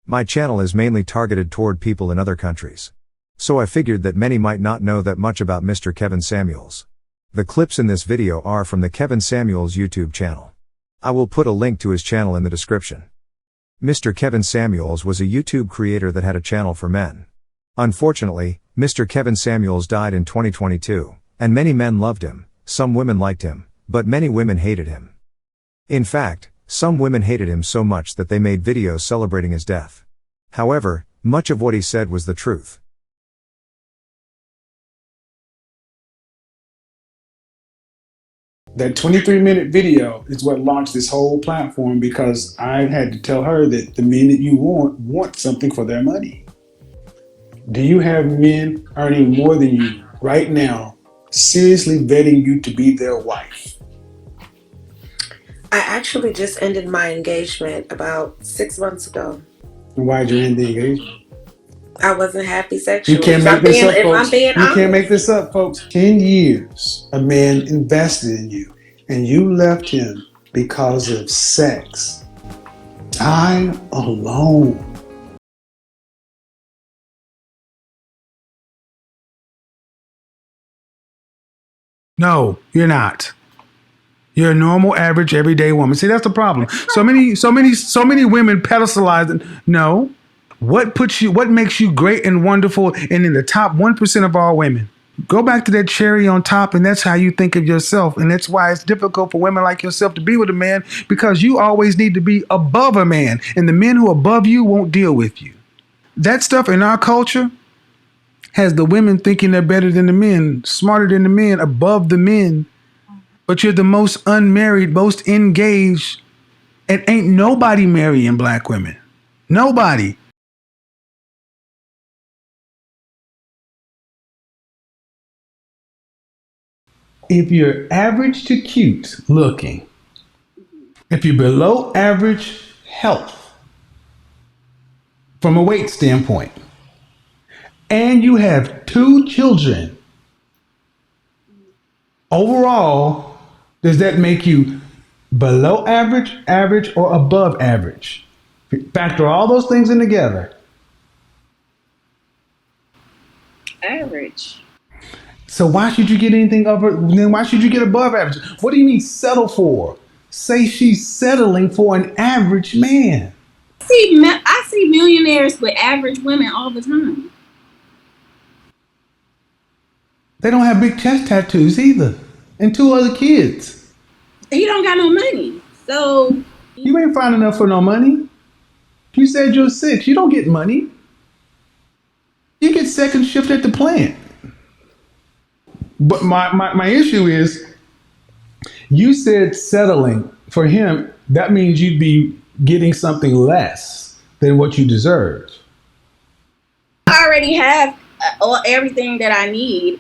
My channel is mainly targeted toward people in other countries. So I figured that many might not know that much about Mr. Kevin Samuels. The clips in this video are from the Kevin Samuels YouTube channel. I will put a link to his channel in the description. Mr. Kevin Samuels was a YouTube creator that had a channel for men. Unfortunately, Mr. Kevin Samuels died in 2022, and many men loved him, some women liked him, but many women hated him. In fact, some women hated him so much that they made videos celebrating his death. However, much of what he said was the truth. That 23-minute video is what launched this whole platform, because I had to tell her that the men that you want something for their money. Do you have men earning more than you right now, seriously vetting you to be their wife? I actually just ended my engagement about 6 months ago. And why'd you end the engagement? I wasn't happy sexually. You can't make this up, folks. I'm being honest. You can't make this up, folks. 10 years a man invested in you, and you left him because of sex. Die alone. No, you're not. You're a normal, average, everyday woman. See, that's the problem. So many women pedestalize it. No. What makes you great and wonderful and in the top 1% of all women? Go back to that cherry on top, and that's how you think of yourself. And that's why it's difficult for women like yourself to be with a man, because you always need to be above a man, and the men who are above you won't deal with you. That stuff in our culture has the women thinking they're better than the men, smarter than the men, above the men. But you're the most unmarried, most engaged, and ain't nobody marrying black women. Nobody. If you're average to cute looking, if you're below average health from a weight standpoint, and you have 2 children, overall, does that make you below average, average, or above average? Factor all those things in together. Average. So why should you get anything over? Then why should you get above average? What do you mean settle for? Say she's settling for an average man. I see millionaires with average women all the time. They don't have big chest tattoos either, and 2 other kids. You don't got no money, so you ain't fine enough for no money. You said you're 6. You don't get money. You get second shift at the plant. But my issue is, you said settling for him. That means you'd be getting something less than what you deserve. I already have everything that I need.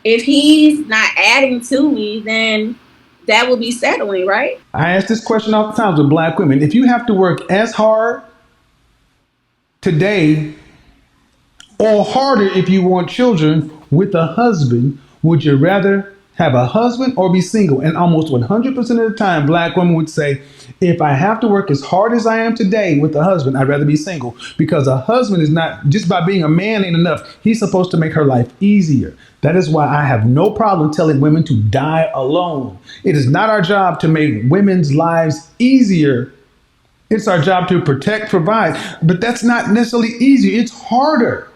If he's not adding to me, then that will be settling, right? I ask this question oftentimes with black women. If you have to work as hard today, or harder if you want children with a husband, would you rather have a husband or be single? And almost 100% of the time, black women would say, if I have to work as hard as I am today with a husband, I'd rather be single. Because a husband is not, just by being a man ain't enough. He's supposed to make her life easier. That is why I have no problem telling women to die alone. It is not our job to make women's lives easier. It's our job to protect, provide. But that's not necessarily easy. It's harder.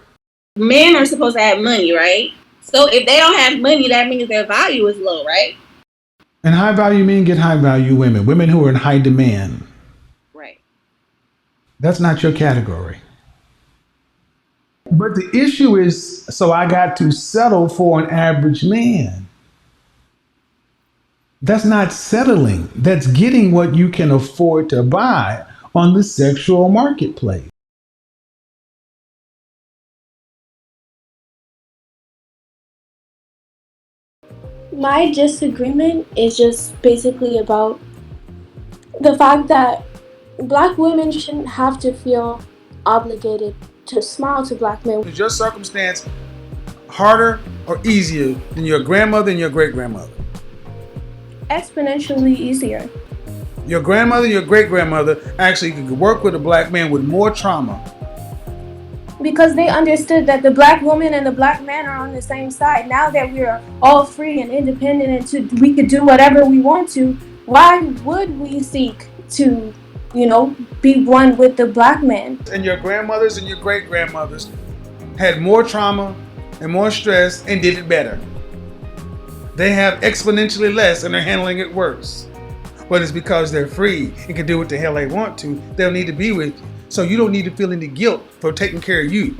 Men are supposed to have money, right? So if they don't have money, that means their value is low, right? And high value men get high value women, women who are in high demand. Right. That's not your category. But the issue is, so I got to settle for an average man. That's not settling. That's getting what you can afford to buy on the sexual marketplace. My disagreement is just basically about the fact that black women shouldn't have to feel obligated to smile to black men. Is your circumstance harder or easier than your grandmother and your great-grandmother? Exponentially easier. Your grandmother, your great-grandmother actually could work with a black man with more trauma. Because they understood that the black woman and the black man are on the same side. Now that we are all free and independent and we could do whatever we want to, why would we seek to, be one with the black man? And your grandmothers and your great-grandmothers had more trauma and more stress and did it better. They have exponentially less and they're handling it worse. But it's because they're free and can do what the hell they want to. They'll need to be with you. So you don't need to feel any guilt for taking care of you,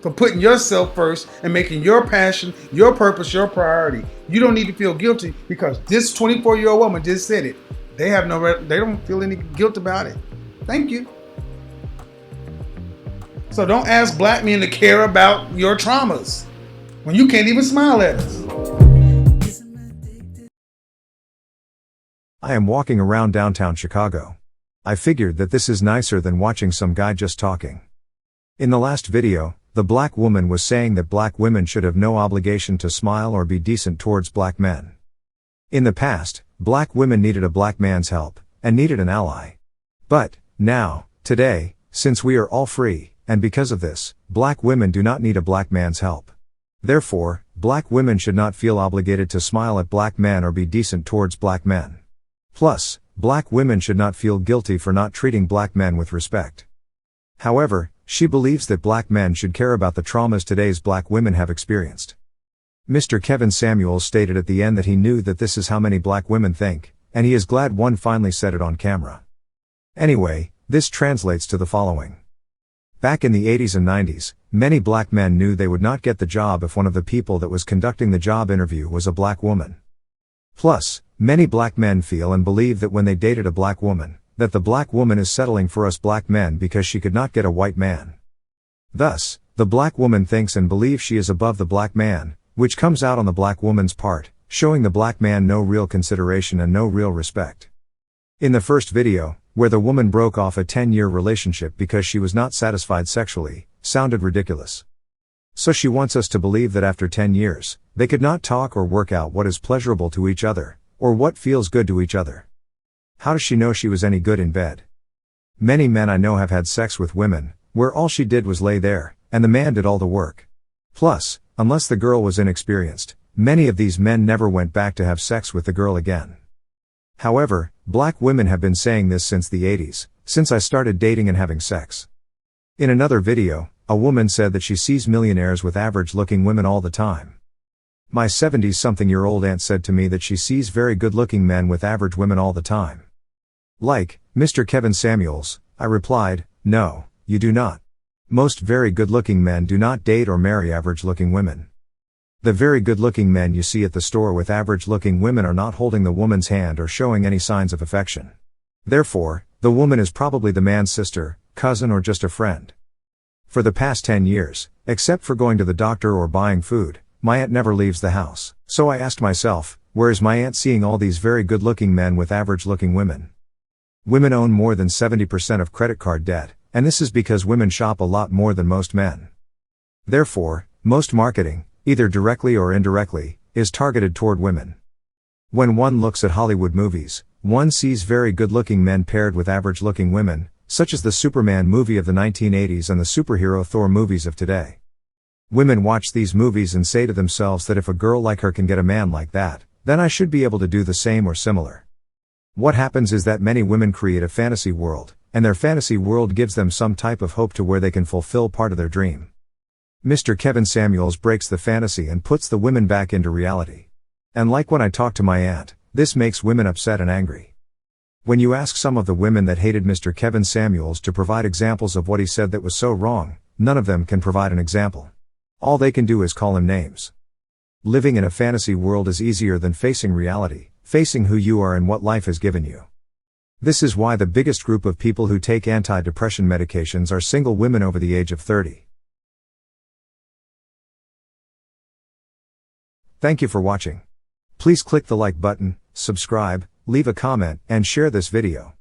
for putting yourself first and making your passion, your purpose, your priority. You don't need to feel guilty because this 24-year-old woman just said it. They don't feel any guilt about it. Thank you. So don't ask black men to care about your traumas when you can't even smile at us. I am walking around downtown Chicago. I figured that this is nicer than watching some guy just talking. In the last video, the black woman was saying that black women should have no obligation to smile or be decent towards black men. In the past, black women needed a black man's help, and needed an ally. But, now, today, since we are all free, and because of this, black women do not need a black man's help. Therefore, black women should not feel obligated to smile at black men or be decent towards black men. Plus, black women should not feel guilty for not treating black men with respect. However, she believes that black men should care about the traumas today's black women have experienced. Mr. Kevin Samuels stated at the end that he knew that this is how many black women think, and he is glad one finally said it on camera. Anyway, this translates to the following. Back in the 80s and 90s, many black men knew they would not get the job if one of the people that was conducting the job interview was a black woman. Plus, many black men feel and believe that when they dated a black woman, that the black woman is settling for us black men because she could not get a white man. Thus, the black woman thinks and believes she is above the black man, which comes out on the black woman's part, showing the black man no real consideration and no real respect. In the first video, where the woman broke off a 10-year relationship because she was not satisfied sexually, sounded ridiculous. So she wants us to believe that after 10 years, they could not talk or work out what is pleasurable to each other, or what feels good to each other. How does she know she was any good in bed? Many men I know have had sex with women, where all she did was lay there, and the man did all the work. Plus, unless the girl was inexperienced, many of these men never went back to have sex with the girl again. However, black women have been saying this since the 80s, since I started dating and having sex. In another video, a woman said that she sees millionaires with average-looking women all the time. My 70-something-year-old aunt said to me that she sees very good-looking men with average women all the time. Like, Mr. Kevin Samuels, I replied, no, you do not. Most very good-looking men do not date or marry average-looking women. The very good-looking men you see at the store with average-looking women are not holding the woman's hand or showing any signs of affection. Therefore, the woman is probably the man's sister, cousin or just a friend. For the past 10 years, except for going to the doctor or buying food, my aunt never leaves the house. So I asked myself, where is my aunt seeing all these very good-looking men with average-looking women? Women own more than 70% of credit card debt, and this is because women shop a lot more than most men. Therefore, most marketing, either directly or indirectly, is targeted toward women. When one looks at Hollywood movies, one sees very good-looking men paired with average-looking women, such as the Superman movie of the 1980s and the superhero Thor movies of today. Women watch these movies and say to themselves that if a girl like her can get a man like that, then I should be able to do the same or similar. What happens is that many women create a fantasy world, and their fantasy world gives them some type of hope to where they can fulfill part of their dream. Mr. Kevin Samuels breaks the fantasy and puts the women back into reality. And like when I talk to my aunt, this makes women upset and angry. When you ask some of the women that hated Mr. Kevin Samuels to provide examples of what he said that was so wrong, none of them can provide an example. All they can do is call him names. Living in a fantasy world is easier than facing reality, facing who you are and what life has given you. This is why the biggest group of people who take anti-depression medications are single women over the age of 30. Thank you for watching. Please click the like button, subscribe, leave a comment, and share this video.